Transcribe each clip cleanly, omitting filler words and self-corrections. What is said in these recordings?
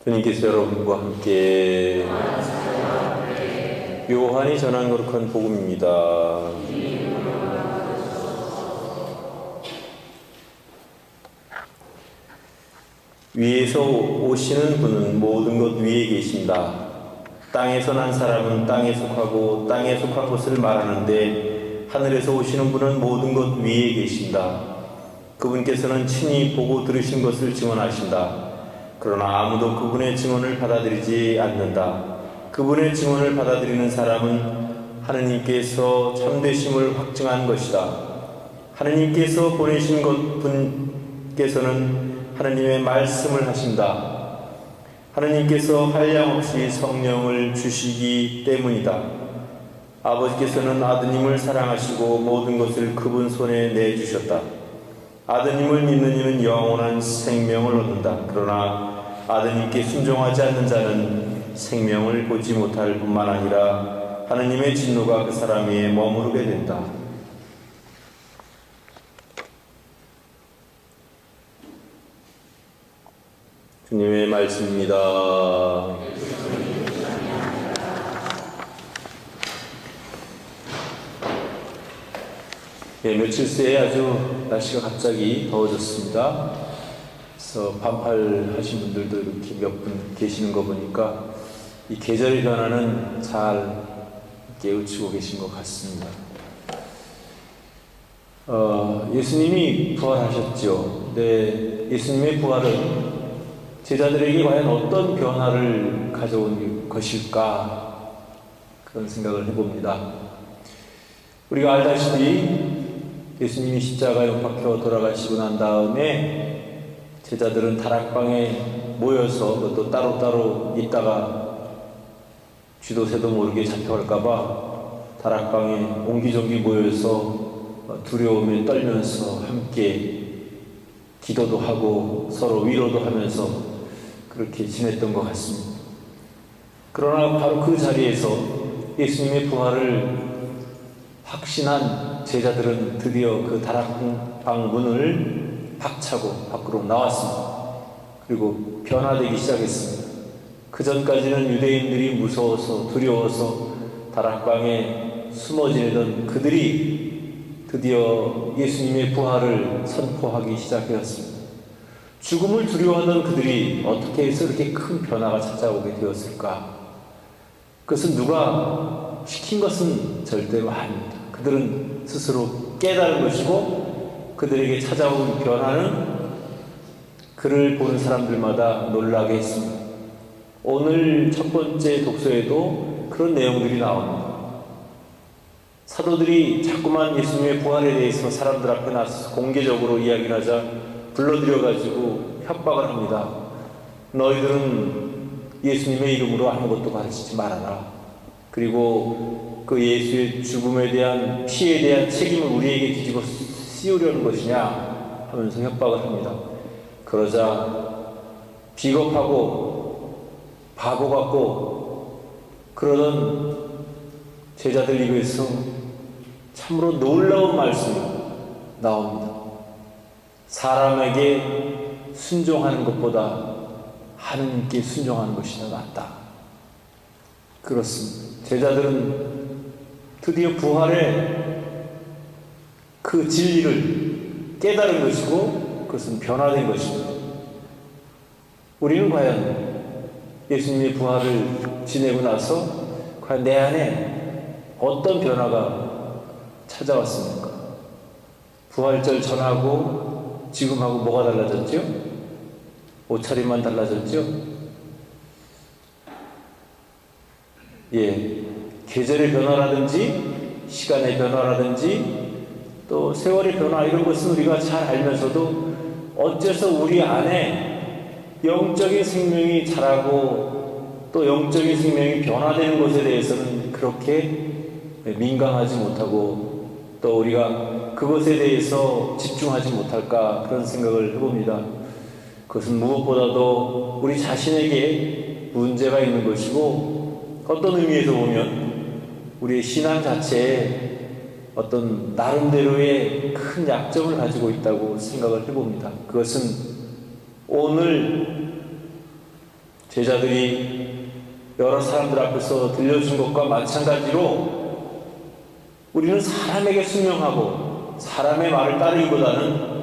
주님께서 여러분과 함께 요한이 전한 거룩한 복음입니다. 위에서 오시는 분은 모든 것 위에 계신다. 땅에서 난 사람은 땅에 속하고 땅에 속한 것을 말하는데 하늘에서 오시는 분은 모든 것 위에 계신다. 그분께서는 친히 보고 들으신 것을 증언하신다. 그러나 아무도 그분의 증언을 받아들이지 않는다. 그분의 증언을 받아들이는 사람은 하느님께서 참되심을 확증한 것이다. 하느님께서 보내신 분께서는 하느님의 말씀을 하신다. 하느님께서 한량없이 성령을 주시기 때문이다. 아버지께서는 아드님을 사랑하시고 모든 것을 그분 손에 내주셨다. 아드님을 믿는 이는 영원한 생명을 얻는다. 그러나 아드님께 순종하지 않는 자는 생명을 보지 못할 뿐만 아니라 하느님의 진노가 그 사람 위에 머무르게 된다. 주님의 말씀입니다. 네, 며칠 새에 아주 날씨가 갑자기 더워졌습니다. 그래서 반팔 하신 분들도 이렇게 몇 분 계시는 거 보니까 이 계절의 변화는 잘 깨우치고 계신 것 같습니다. 예수님이 부활하셨죠. 네, 예수님의 부활은 제자들에게 과연 어떤 변화를 가져온 것일까? 그런 생각을 해봅니다. 우리가 알다시피 예수님이 십자가에 못 박혀 돌아가시고 난 다음에 제자들은 다락방에 모여서 또 따로따로 있다가 쥐도 새도 모르게 잡혀갈까봐 다락방에 옹기종기 모여서 두려움에 떨면서 함께 기도도 하고 서로 위로도 하면서 그렇게 지냈던 것 같습니다. 그러나 바로 그 자리에서 예수님의 부활을 확신한 제자들은 드디어 그 다락방 문을 박차고 밖으로 나왔습니다. 그리고 변화되기 시작했습니다. 그 전까지는 유대인들이 무서워서 두려워서 다락방에 숨어 지내던 그들이 드디어 예수님의 부활을 선포하기 시작하였습니다. 죽음을 두려워하던 그들이 어떻게 해서 이렇게 큰 변화가 찾아오게 되었을까? 그것은 누가 시킨 것은 절대로 아닙니다. 그들은 스스로 깨달은 것이고 그들에게 찾아온 변화는 그를 보는 사람들마다 놀라게 했습니다. 오늘 첫 번째 독서에도 그런 내용들이 나옵니다. 사도들이 자꾸만 예수님의 부활에 대해서 사람들 앞에 나서서 공개적으로 이야기를 하자 불러들여가지고 협박을 합니다. 너희들은 예수님의 이름으로 아무것도 가르치지 말아라. 그리고 그 예수의 죽음에 대한 피에 대한 책임을 우리에게 뒤집어 씌우려는 것이냐 하면서 협박을 합니다. 그러자 비겁하고 바보 같고 그러던 제자들 입에서 참으로 놀라운 말씀이 나옵니다. 사람에게 순종하는 것보다 하느님께 순종하는 것이 더 낫다. 그렇습니다. 제자들은 드디어 부활의 그 진리를 깨달은 것이고 그것은 변화된 것입니다. 우리는 과연 예수님의 부활을 지내고 나서 과연 내 안에 어떤 변화가 찾아왔습니까? 부활절 전하고 지금하고 뭐가 달라졌죠? 옷차림만 달라졌죠? 예, 계절의 변화라든지 시간의 변화라든지 또 세월의 변화 이런 것은 우리가 잘 알면서도 어째서 우리 안에 영적인 생명이 자라고 또 영적인 생명이 변화되는 것에 대해서는 그렇게 민감하지 못하고 또 우리가 그것에 대해서 집중하지 못할까 그런 생각을 해봅니다. 그것은 무엇보다도 우리 자신에게 문제가 있는 것이고 어떤 의미에서 보면 우리의 신앙 자체에 어떤 나름대로의 큰 약점을 가지고 있다고 생각을 해봅니다. 그것은 오늘 제자들이 여러 사람들 앞에서 들려준 것과 마찬가지로 우리는 사람에게 순명하고 사람의 말을 따르기보다는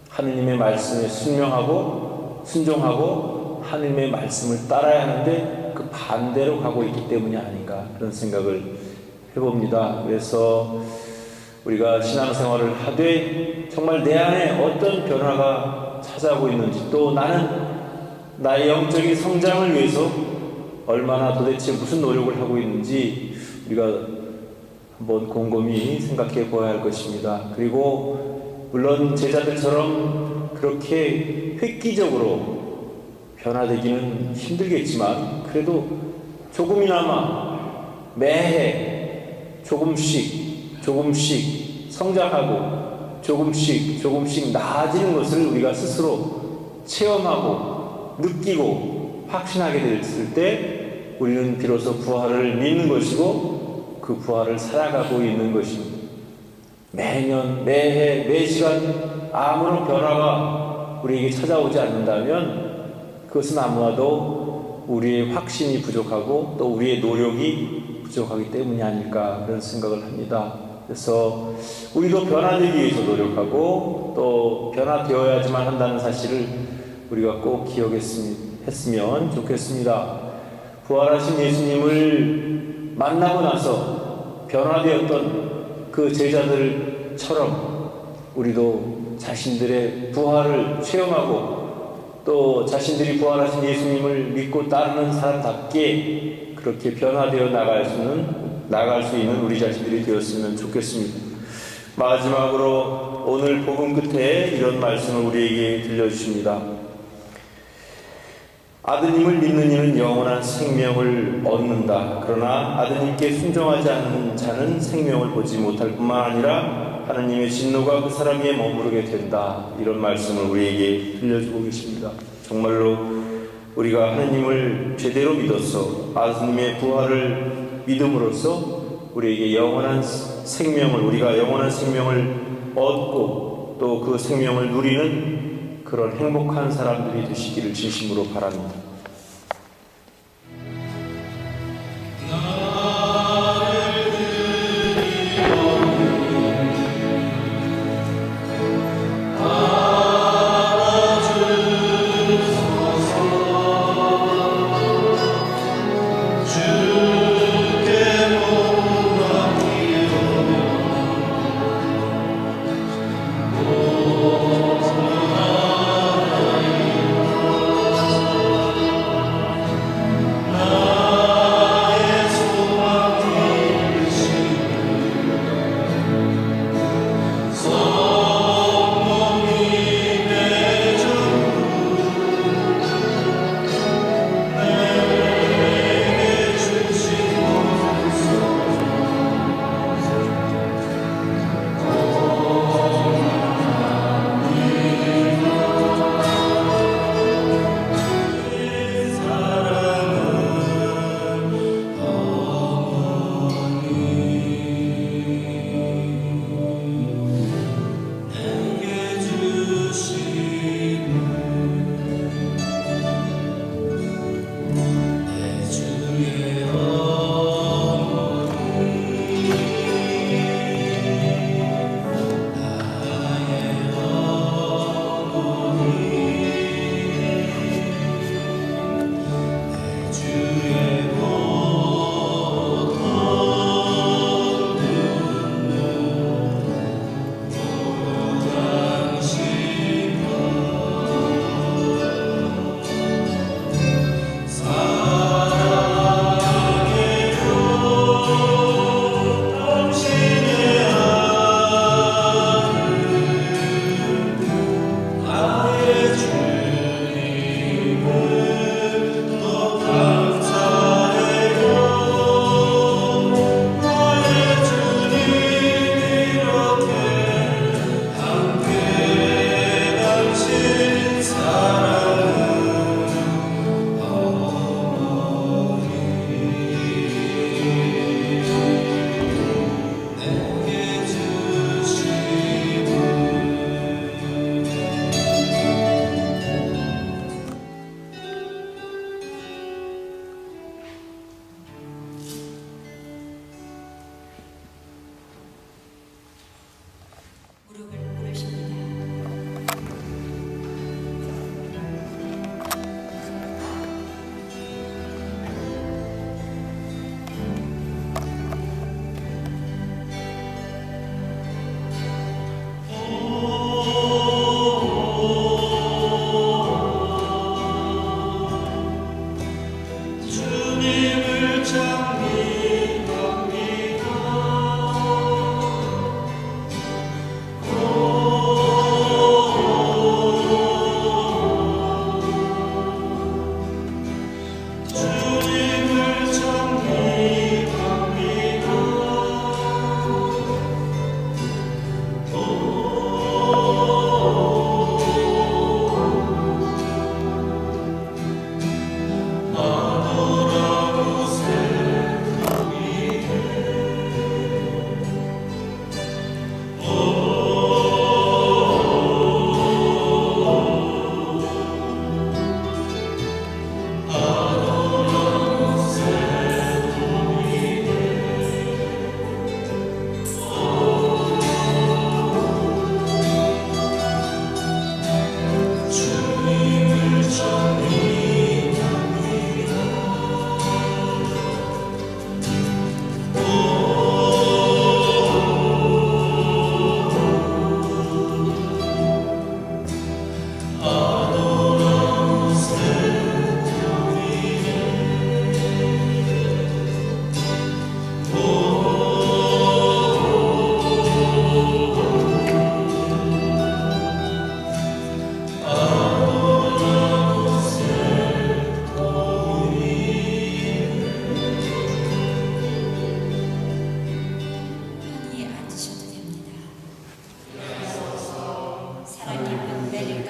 하느님의 말씀에 순명하고 순종하고 하느님의 말씀을 따라야 하는데 그 반대로 가고 있기 때문이 아닌가 그런 생각을 해봅니다. 그래서 우리가 신앙생활을 하되 정말 내 안에 어떤 변화가 찾아오고 있는지, 또 나는 나의 영적인 성장을 위해서 얼마나 도대체 무슨 노력을 하고 있는지 우리가 한번 곰곰이 생각해 보아야 할 것입니다. 그리고 물론 제자들처럼 그렇게 획기적으로 변화되기는 힘들겠지만 그래도 조금이나마 매해 조금씩 성장하고 조금씩 나아지는 것을 우리가 스스로 체험하고 느끼고 확신하게 됐을 때 우리는 비로소 부활을 믿는 것이고 그 부활을 살아가고 있는 것입니다. 매년 매해 매시간 아무런 변화가 우리에게 찾아오지 않는다면 그것은 아무래도 우리의 확신이 부족하고 또 우리의 노력이 부족하기 때문이 아닐까 그런 생각을 합니다. 그래서 우리도 변화되기 위해서 노력하고 또 변화되어야지만 한다는 사실을 우리가 꼭 기억했으면 좋겠습니다. 부활하신 예수님을 만나고 나서 변화되었던 그 제자들처럼 우리도 자신들의 부활을 체험하고 또 자신들이 부활하신 예수님을 믿고 따르는 사람답게 그렇게 변화되어 나갈 수 있는 우리 자신들이 되었으면 좋겠습니다. 마지막으로 오늘 복음 끝에 이런 말씀을 우리에게 들려주십니다. 아드님을 믿는 이는 영원한 생명을 얻는다. 그러나 아드님께 순종하지 않는 자는 생명을 보지 못할 뿐만 아니라 하나님의 진노가 그 사람 위에 머무르게 된다. 이런 말씀을 우리에게 들려주고 계십니다. 정말로 우리가 하나님을 제대로 믿어서 아드님의 부활을 믿음으로써 우리에게 우리가 영원한 생명을 얻고 또 그 생명을 누리는 그런 행복한 사람들이 되시기를 진심으로 바랍니다.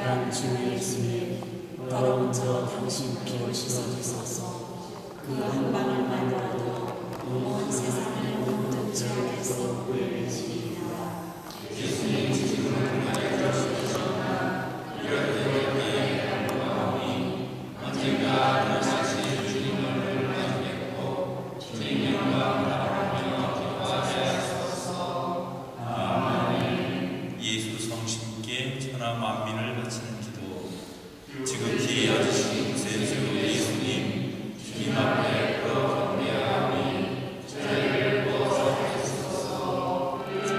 귀한 주 예수님, 더러운 저 당신 피로 씻어주소서. 그 한 방울만이라도 온 세상을 모든 죄악에서 구해주시리이다. 예수님 지금은 알려주시옵소서. 이렇게 우리의 영광이 언젠가 다시 주님을 만나뵙고 주님 영광 바라보며 기도하시옵소서. 아멘. 예수 성신께 천하 만민을 바치는 기도. 지극히 여지신 구세주 예수님, 주님 앞에 경배하오니 저희를 구원하옵소서. 주